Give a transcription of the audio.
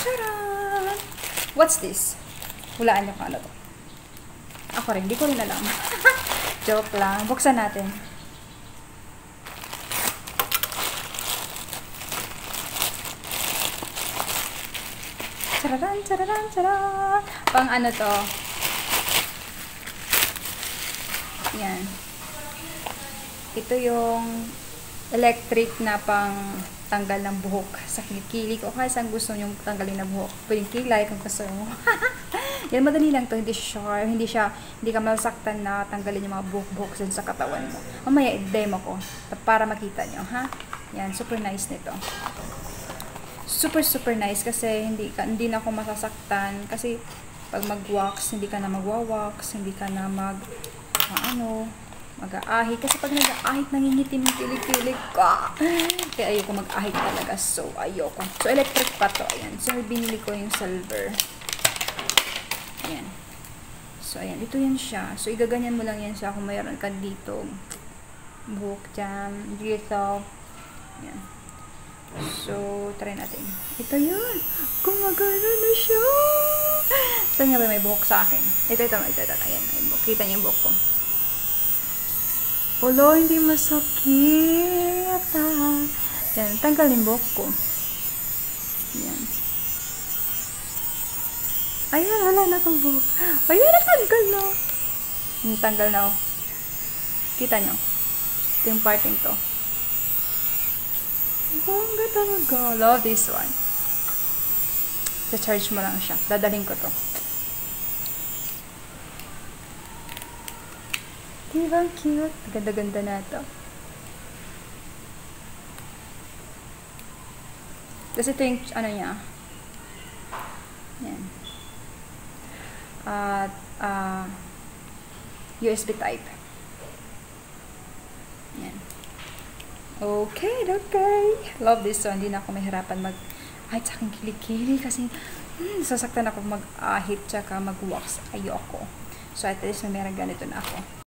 Charan! What's this? Hulaan nyo kung ano to. Ako rin, di ko rin alam. Joke lang. Buksan natin. Chararan, chararan, chararan. Pang ano to? Yan. Ito yung electric na pang tanggal ng buhok sa kilikili ko. Kaya saan gusto nyo tanggalin na buhok? Pwedeng kilay kung gusto mo. Yan, madali lang to. Hindi sharp. Hindi ka masaktan na tanggalin yung mga buhok-buhok dyan sa katawan mo. Mamaya, i-demo ko para makita nyo, ha? Yan, super nice nito. Super nice kasi hindi na ako masasaktan. Kasi pag mag-wax, hindi ka na magwa-wax, hindi ka na mag-aahit. Kasi pag nag-aahit, nangingitim yung kilig-kilig ka. Kaya ayoko mag-ahit talaga. So, ayoko. So, electric pa to. Ayan. So, binili ko yung silver. Ayan. So, ayan. Ito yan siya. So, igaganyan mo lang yan siya kung mayroon ka dito. Buhok dyan. Dito. Ayan. So, try natin. Ito yun. Gumagana na siya. Saan nga ba may buhok sa akin? Ito. Ayan. Kita niyo yung buhok ko. Olo, hindi masakit. Yan, tanggal yung buhok ko. Yan. Ayan, wala na akong buhok. Ayan, natanggal na. Tanggal na. Kita nyo. Ito yung parting to. Bongga talaga. Love this one. Sa-charge mo lang siya. Dadalhin ko to. Diba cute? Ganda-ganda na to. Kasi ito yung ano niya. Yan. At USB type. Yan. Okay. Love this one. Hindi na ako mahirapan ay, sa aking kilikili kasi sasaktan ako mag-ahit tsaka mag-wax. Ayoko. So, at least may meron ganito na ako.